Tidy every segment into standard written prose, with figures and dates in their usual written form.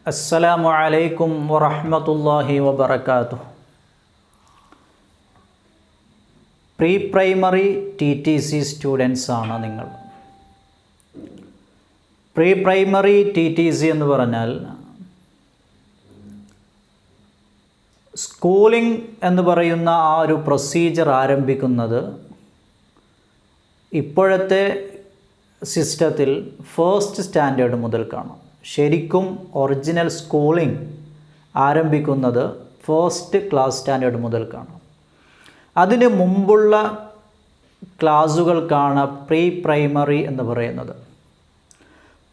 അസ്സലാമു അലൈക്കും വറഹ്മത്തുള്ളാഹി വബറകാതുഹു. പ്രീ പ്രൈമറി TTC സ്റ്റുഡൻസ് ആണ് നിങ്ങൾ. പ്രീ പ്രൈമറി TTC എന്ന് പറഞ്ഞാൽ സ്കൂളിംഗ് എന്ന് പറയുന്ന ആ ഒരു പ്രൊസീജിയർ ആരംഭിക്കുന്നത് ഇപ്പോഴത്തെ സിസ്റ്റത്തിൽ ഫസ്റ്റ് സ്റ്റാൻഡേർഡ് മുതൽക്കാണ്. ശരിക്കും ഒറിജിനൽ സ്കൂളിംഗ് ആരംഭിക്കുന്നത് ഫസ്റ്റ് ക്ലാസ് സ്റ്റാൻഡേർഡ് മുതൽക്കാണ്. അതിന് മുമ്പുള്ള ക്ലാസ്സുകൾക്കാണ് പ്രീ പ്രൈമറി എന്ന് പറയുന്നത്.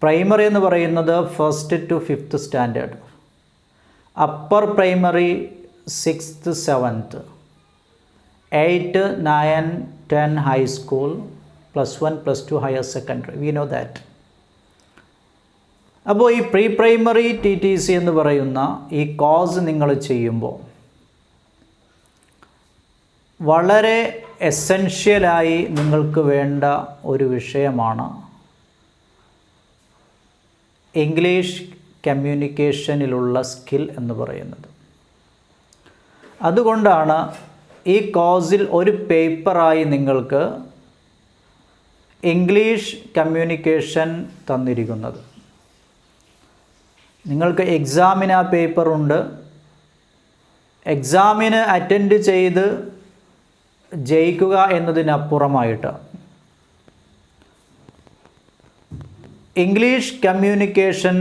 പ്രൈമറി എന്ന് പറയുന്നത് 1st to 5th standard, upper primary 6th 7th, 8, 9, 10 high school, +1 +2 higher secondary. We know that. അപ്പോൾ ഈ പ്രീ പ്രൈമറി TTC എന്ന് പറയുന്ന ഈ കോഴ്സ് നിങ്ങൾ ചെയ്യുമ്പോൾ വളരെ എസെൻഷ്യലായി നിങ്ങൾക്ക് വേണ്ട ഒരു വിഷയമാണ് ഇംഗ്ലീഷ് കമ്മ്യൂണിക്കേഷനിലുള്ള സ്കിൽ എന്ന് പറയുന്നത്. അതുകൊണ്ടാണ് ഈ കോഴ്സിൽ ഒരു പേപ്പറായി നിങ്ങൾക്ക് ഇംഗ്ലീഷ് കമ്മ്യൂണിക്കേഷൻ തന്നിരിക്കുന്നത്. നിങ്ങൾക്ക് എക്സാമിന് ആ പേപ്പറുണ്ട്. എക്സാമിന് അറ്റൻഡ് ചെയ്ത് ജയിക്കുക എന്നതിനപ്പുറമായിട്ട് English communication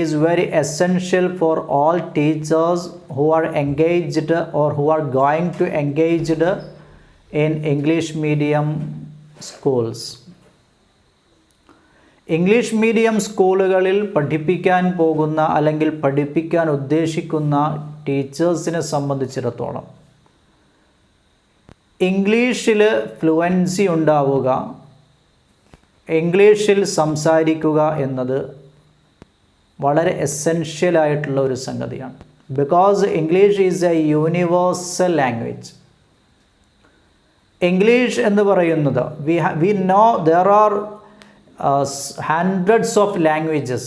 is very essential for all teachers who are engaged or who are going to engaged in English medium schools. English medium സ്കൂളുകളിൽ പഠിപ്പിക്കാൻ പോകുന്ന അല്ലെങ്കിൽ പഠിപ്പിക്കാൻ ഉദ്ദേശിക്കുന്ന ടീച്ചേഴ്സിനെ സംബന്ധിച്ചിടത്തോളം ഇംഗ്ലീഷിൽ ഫ്ലുവൻസി ഉണ്ടാവുക, ഇംഗ്ലീഷിൽ സംസാരിക്കുക എന്നത് വളരെ എസെൻഷ്യലായിട്ടുള്ള ഒരു സംഗതിയാണ്. Because English is A universal language. English എന്ന് പറയുന്നത് we know there are hundreds of languages,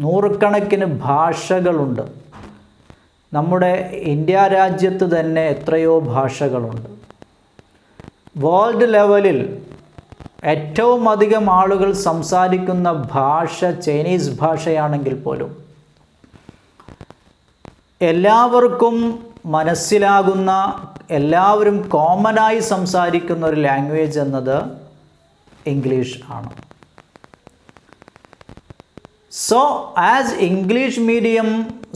നൂറുകണക്കിന് ഭാഷകളുണ്ട്. നമ്മുടെ ഇന്ത്യ രാജ്യത്ത് തന്നെ എത്രയോ ഭാഷകളുണ്ട്. വേൾഡ് ലെവലിൽ ഏറ്റവും അധികം ആളുകൾ സംസാരിക്കുന്ന ഭാഷ ചൈനീസ് ഭാഷയാണെങ്കിൽ പോലും എല്ലാവർക്കും മനസ്സിലാകുന്ന, എല്ലാവരും കോമണായി സംസാരിക്കുന്ന ഒരു ലാംഗ്വേജ് എന്നത് ഇംഗ്ലീഷ് ആണ്. So as English medium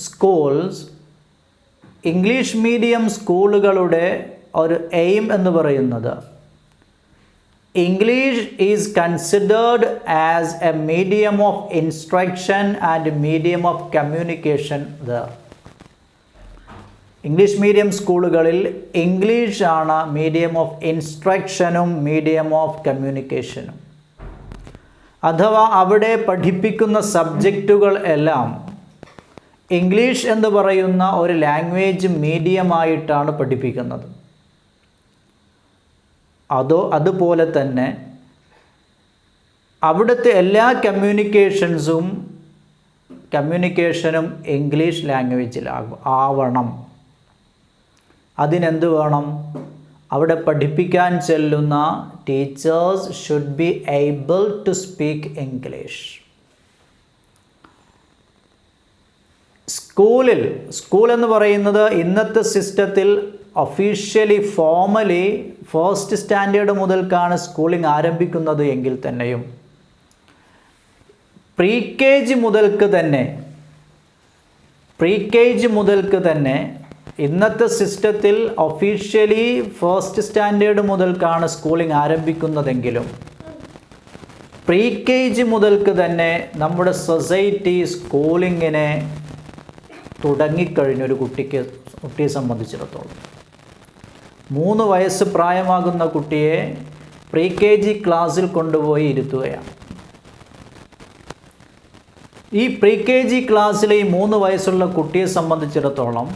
schools, English medium സ്കൂളുകളുടെ ഒരു എയിം എന്ന് പറയുന്നത് English is considered as A medium of instruction and medium of communication there. English medium സ്കൂളുകളിൽ ഇംഗ്ലീഷാണ് മീഡിയം ഓഫ് ഇൻസ്ട്രക്ഷനും മീഡിയം ഓഫ് കമ്മ്യൂണിക്കേഷനും. അഥവാ അവിടെ പഠിപ്പിക്കുന്ന സബ്ജക്റ്റുകൾ എല്ലാം ഇംഗ്ലീഷ് എന്ന് പറയുന്ന ഒരു ലാംഗ്വേജ് മീഡിയമായിട്ടാണ് പഠിപ്പിക്കുന്നത്. അതുപോലെ തന്നെ അവിടുത്തെ എല്ലാ കമ്മ്യൂണിക്കേഷനും ഇംഗ്ലീഷ് ലാംഗ്വേജിലാവണം. അതിനെന്ത് വേണം? അവിടെ പഠിപ്പിക്കാൻ ചെല്ലുന്ന teachers should be able to speak English. School എന്ന് പറയുന്നത് ഇന്നത്തെ സിസ്റ്റത്തിൽ ഒഫീഷ്യലി ഫോർമലി ഫസ്റ്റ് സ്റ്റാൻഡേർഡ് മുതൽക്കാണ് സ്കൂളിംഗ് ആരംഭിക്കുന്നത് എങ്കിൽ തന്നെയും പ്രീ കെ ജി മുതൽക്ക് തന്നെ ഇന്നത്തെ സിസ്റ്റത്തിൽ ഒഫീഷ്യലി ഫസ്റ്റ് സ്റ്റാൻഡേർഡ് മുതൽക്കാണ് സ്കൂളിംഗ് ആരംഭിക്കുന്നതെങ്കിലും പ്രീ കെ ജി മുതൽക്ക് തന്നെ നമ്മുടെ സൊസൈറ്റി സ്കൂളിങ്ങിനെ തുടങ്ങിക്കഴിഞ്ഞൊരു കുട്ടിയെ സംബന്ധിച്ചിടത്തോളം 3 വയസ്സ് പ്രായമാകുന്ന കുട്ടിയെ പ്രീ കെ ജി ക്ലാസ്സിൽ കൊണ്ടുപോയി ഇരുത്തുകയാണ്. ഈ പ്രീ കെ ജി ക്ലാസ്സിലെ ഈ 3 വയസ്സുള്ള കുട്ടിയെ സംബന്ധിച്ചിടത്തോളം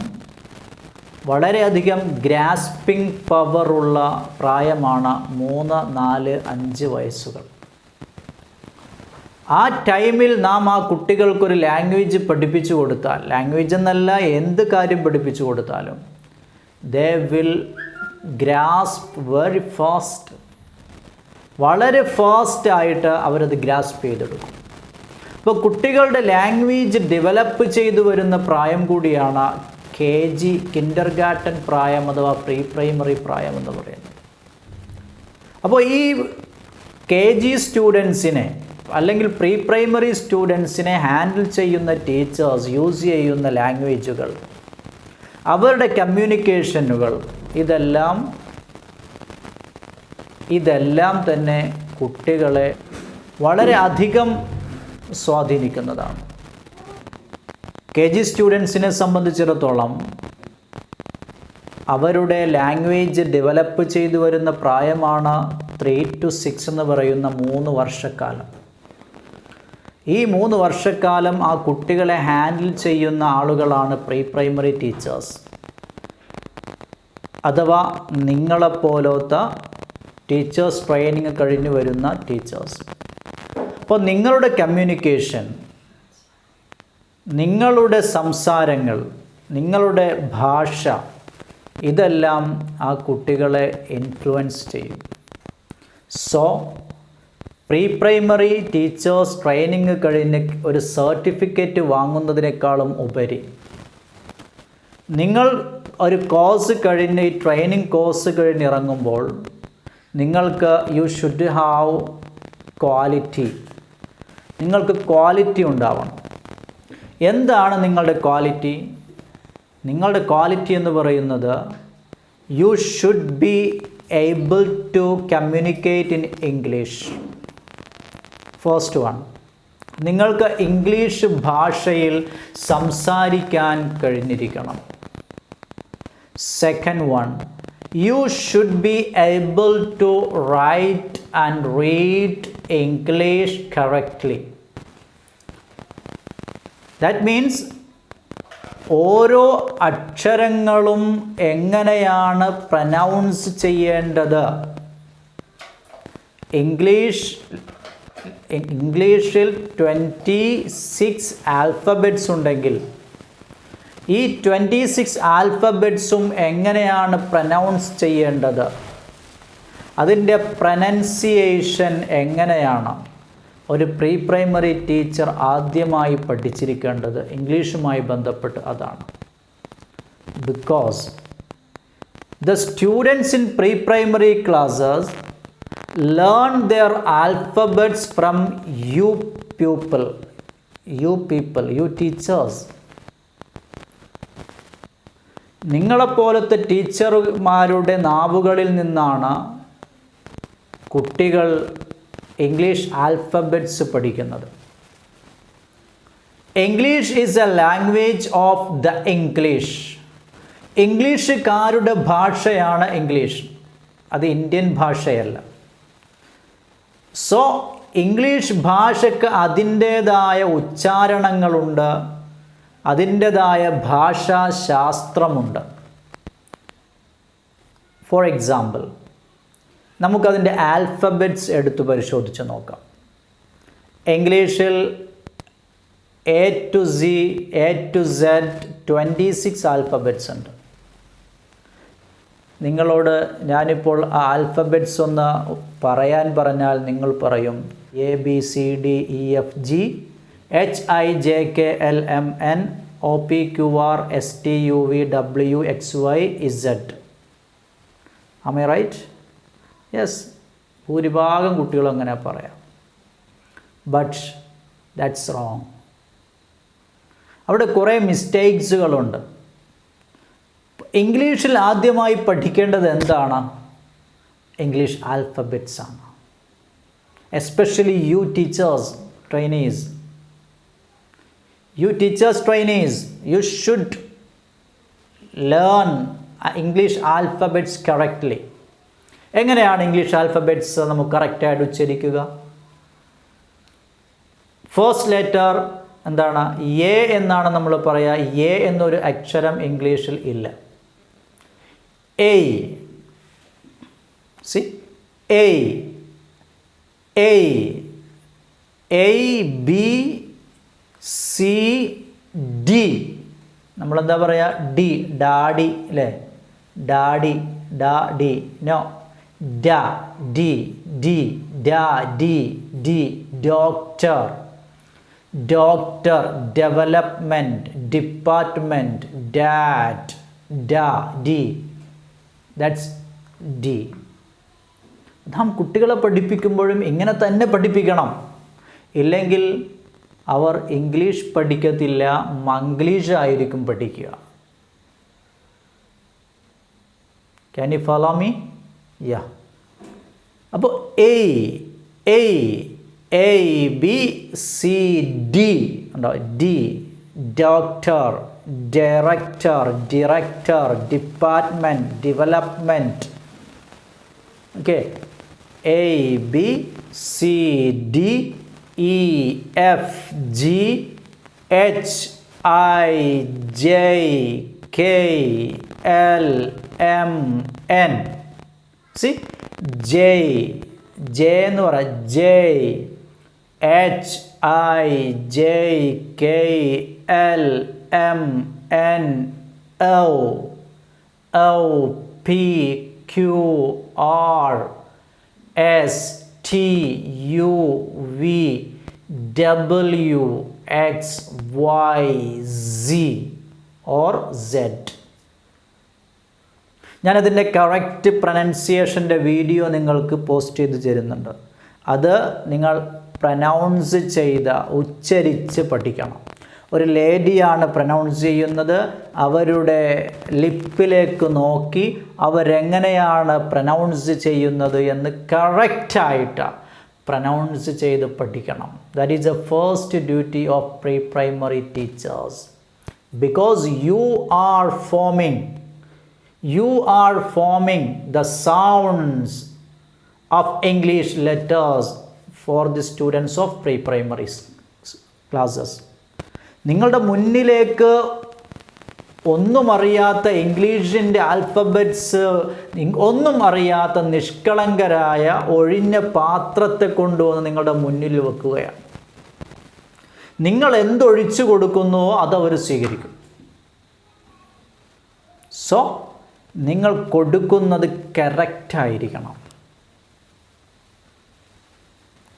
വളരെയധികം ഗ്രാസ്പിംഗ് പവറുള്ള പ്രായമാണ് 3, 4, 5 വയസ്സുകൾ. ആ ടൈമിൽ നാം ആ കുട്ടികൾക്കൊരു ലാംഗ്വേജ് പഠിപ്പിച്ചു കൊടുത്താൽ, ലാംഗ്വേജ് എന്നല്ല എന്ത് കാര്യം പഠിപ്പിച്ചു കൊടുത്താലും they will grasp very fast, വളരെ ഫാസ്റ്റായിട്ട് അവരത് ഗ്രാസ്പ് ചെയ്തെടുക്കും. അപ്പോൾ കുട്ടികളുടെ ലാംഗ്വേജ് ഡെവലപ്പ് ചെയ്തു വരുന്ന പ്രായം കൂടിയാണ് KG കിൻഡർഗാർട്ടൻ പ്രായം അഥവാ പ്രീ പ്രൈമറി പ്രായം എന്ന് പറയുന്നത്. അപ്പോൾ ഈ KG സ്റ്റുഡൻസിനെ അല്ലെങ്കിൽ പ്രീ പ്രൈമറി സ്റ്റുഡൻസിനെ ഹാൻഡിൽ ചെയ്യുന്ന ടീച്ചേഴ്സ് യൂസ് ചെയ്യുന്ന ലാംഗ്വേജുകൾ, അവരുടെ കമ്മ്യൂണിക്കേഷനുകൾ, ഇതെല്ലാം തന്നെ കുട്ടികളെ വളരെ അധികം സ്വാധീനിക്കുന്നതാണ്. KG സ്റ്റുഡൻസിനെ സംബന്ധിച്ചിടത്തോളം അവരുടെ ലാംഗ്വേജ് ഡെവലപ്പ് ചെയ്തു വരുന്ന പ്രായമാണ് 3 to 6 എന്ന് പറയുന്ന 3 വർഷക്കാലം. ഈ 3 വർഷക്കാലം ആ കുട്ടികളെ ഹാൻഡിൽ ചെയ്യുന്ന ആളുകളാണ് പ്രീ പ്രൈമറി ടീച്ചേഴ്സ് അഥവാ നിങ്ങളെപ്പോലത്തെ ടീച്ചേഴ്സ് ട്രെയിനിങ് കഴിഞ്ഞ് വരുന്ന ടീച്ചേഴ്സ്. അപ്പോൾ നിങ്ങളുടെ കമ്മ്യൂണിക്കേഷൻ, നിങ്ങളുടെ സംസാരങ്ങൾ, നിങ്ങളുടെ ഭാഷ, ഇതെല്ലാം ആ കുട്ടികളെ ഇൻഫ്ലുവൻസ് ചെയ്യും. So pre primary teachers training കഴിഞ്ഞ് ഒരു സർട്ടിഫിക്കറ്റ് വാങ്ങുന്നതിനേക്കാളും ഉപരി നിങ്ങൾ ഒരു കോഴ്സ് കഴിഞ്ഞ്, ഈ ട്രെയിനിങ് കോഴ്സ് കഴിഞ്ഞ് ഇറങ്ങുമ്പോൾ നിങ്ങൾക്ക് യു ഷുഡ് ഹാവ് ക്വാളിറ്റി. നിങ്ങൾക്ക് ക്വാളിറ്റി ഉണ്ടാവണം. എന്താണ് നിങ്ങളുടെ ക്വാളിറ്റി? നിങ്ങളുടെ ക്വാളിറ്റി എന്ന് പറയുന്നത് you should be able to communicate in English. First one, നിങ്ങൾക്ക് ഇംഗ്ലീഷ് ഭാഷയിൽ സംസാരിക്കാൻ കഴിഞ്ഞിരിക്കണം. Second one, you should be able to write and read English correctly. That means ഓരോ അക്ഷരങ്ങളും എങ്ങനെയാണ് പ്രനൗൺസ് ചെയ്യേണ്ടത്. ഇംഗ്ലീഷിൽ 26 ആൽഫബറ്റ്സ് ഉണ്ടെങ്കിൽ ഈ 26 ആൽഫബറ്റ്സും എങ്ങനെയാണ് പ്രനൗൺസ് ചെയ്യേണ്ടത്, അതിൻ്റെ പ്രനൗൺസിയേഷൻ എങ്ങനെയാണ് ഒരു പ്രീ പ്രൈമറി ടീച്ചർ ആദ്യമായി പഠിച്ചിരിക്കേണ്ടത് ഇംഗ്ലീഷുമായി ബന്ധപ്പെട്ട് അതാണ്. Because the students in pre primary classes learn their alphabets from you teachers. നിങ്ങളെപ്പോലത്തെ ടീച്ചർമാരുടെ നാവുകളിൽ നിന്നാണ് കുട്ടികൾ ഇംഗ്ലീഷ് ആൽഫബറ്റ്സ് പഠിക്കുന്നത്. English is a language of the English. ഇംഗ്ലീഷുകാരുടെ ഭാഷയാണ് ഇംഗ്ലീഷ്, അത് ഇന്ത്യൻ ഭാഷയല്ല. സോ ഇംഗ്ലീഷ് ഭാഷയ്ക്ക് അതിൻ്റേതായ ഉച്ചാരണങ്ങളുണ്ട്, അതിൻ്റേതായ ഭാഷാശാസ്ത്രമുണ്ട്. ഫോർ എക്സാമ്പിൾ, നമുക്കതിൻ്റെ ആൽഫബറ്റ്സ് എടുത്ത് പരിശോധിച്ച് നോക്കാം. ഇംഗ്ലീഷിൽ A to Z, A to Z 26 alphabets ഉണ്ട്. നിങ്ങളോട് ഞാനിപ്പോൾ ആ ആൽഫബറ്റ്സ് ഒന്ന് പറയാൻ പറഞ്ഞാൽ നിങ്ങൾ പറയും ABCDEFGHIJKLMN OPQRSTUVWXYZ. Am I right? Yes, ഭൂരിഭാഗം കുട്ടികളും അങ്ങനെ പറയാം. But that's wrong. അവിടെ കുറേ മിസ്റ്റേക്സുകളുണ്ട്. ഇംഗ്ലീഷിൽ ആദ്യമായി പഠിക്കേണ്ടത് എന്താണ്? ഇംഗ്ലീഷ് ആൽഫബറ്റ്സ് ആണ്. Especially you teachers trainees, you should learn English alphabets correctly. എങ്ങനെയാണ് ഇംഗ്ലീഷ് ആൽഫബറ്റ്സ് നമുക്ക് കറക്റ്റായിട്ട് ഉച്ചരിക്കുക? ഫസ്റ്റ് ലെറ്റർ എന്താണ്? എ എന്നാണ് നമ്മൾ പറയുക. എ എന്നൊരു അക്ഷരം ഇംഗ്ലീഷിൽ ഇല്ല. A, C, A, A, A, B, C, D. നമ്മളെന്താ പറയുക? ഡി, ഡാഡി അല്ലേ? ഡാഡി, ഡാ, ഡി. നോ, ഡ, ഡി, ഡി, ഡ, D, D. Doctor, doctor. Development, department. Dad, ഡ, ഡി. That's D. നാം കുട്ടികളെ പഠിപ്പിക്കുമ്പോഴും ഇങ്ങനെ തന്നെ പഠിപ്പിക്കണം. ഇല്ലെങ്കിൽ അവർ ഇംഗ്ലീഷ് പഠിക്കത്തില്ല, മംഗ്ലീഷ് ആയിരിക്കും പഠിക്കുക. Can you follow me? Yeah. അപ്പോൾ A, A, A, B, C, D ഉണ്ടോ? D. Doctor, director, director, department, development. Okay. A, B, C, D, E, F, G, H, I, J, K, L, M, N. C, J, J എന്ന് പറയാം. J, H, I, J, K, L, M, N, O, O, P, Q, R, S, T, U, V, W, X, Y, zee or zed. ഞാനതിൻ്റെ correct പ്രൊനൗൺസിയേഷൻ്റെ video നിങ്ങൾക്ക് post ചെയ്ത് തരുന്നുണ്ട്. അത് നിങ്ങൾ pronounce ചെയ്ത് ഉച്ചരിച്ച് പഠിക്കണം. ഒരു ലേഡിയാണ് പ്രൊനൗൺസ് ചെയ്യുന്നത്. അവരുടെ ലിപ്പിലേക്ക് നോക്കി അവരെങ്ങനെയാണ് പ്രൊനൗൺസ് ചെയ്യുന്നത് എന്ന് കറക്റ്റായിട്ട് പ്രൊനൗൺസ് ചെയ്ത് പഠിക്കണം. That is the first duty of pre primary teachers. Because you are forming the sounds of English letters for the students of pre-primary classes. നിങ്ങളുടെ മുന്നിലേക്ക് ഒന്നും അറിയാത്ത ഇംഗ്ലീഷിൻ്റെ ആൽഫബറ്റ്സ് ഒന്നും അറിയാത്ത നിഷ്കളങ്കരായ ഒഴിഞ്ഞ പാത്രത്തെ കൊണ്ടുവന്ന് നിങ്ങളുടെ മുന്നിൽ വെക്കുകയാണ്. നിങ്ങൾ എന്തൊഴിച്ചു കൊടുക്കുന്നുവോ അതവർ സ്വീകരിക്കും. സോ നിങ്ങൾ കൊടുക്കുന്നത് കറക്റ്റായിരിക്കണം.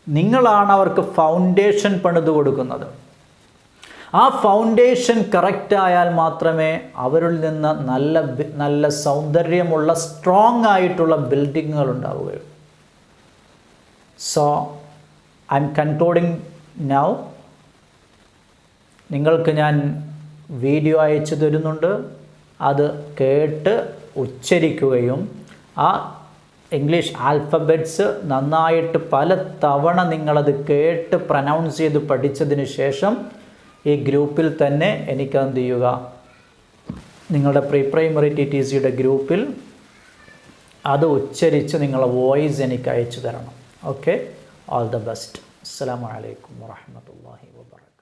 നിങ്ങളാണ് അവർക്ക് ഫൗണ്ടേഷൻ പണിത് കൊടുക്കുന്നത്. ആ ഫൗണ്ടേഷൻ കറക്റ്റായാൽ മാത്രമേ അവരിൽ നിന്ന് നല്ല സൗന്ദര്യമുള്ള സ്ട്രോങ് ആയിട്ടുള്ള ബിൽഡിങ്ങുകൾ ഉണ്ടാവുകയുള്ളൂ. So I M concluding now. നിങ്ങൾക്ക് ഞാൻ വീഡിയോ അയച്ചു തരുന്നുണ്ട്. അത് കേട്ട് ഉച്ചരിക്കുകയും ആ ഇംഗ്ലീഷ് ആൽഫബറ്റ്സ് നന്നായിട്ട് പല തവണ നിങ്ങളത് കേട്ട് പ്രൊനൗൺസ് ചെയ്ത് പഠിച്ചതിന് ശേഷം ഈ ഗ്രൂപ്പിൽ തന്നെ എനിക്ക് എന്ത് ചെയ്യുക, നിങ്ങളുടെ പ്രീ പ്രൈമറി TTCയുടെ ഗ്രൂപ്പിൽ അത് ഉച്ചരിച്ച് നിങ്ങളുടെ വോയിസ് എനിക്ക് അയച്ചു തരണം. Okay, all the best. അസ്സലാമു അലൈക്കും വറഹ്മത്തുള്ളാഹി വബറകാതുഹു.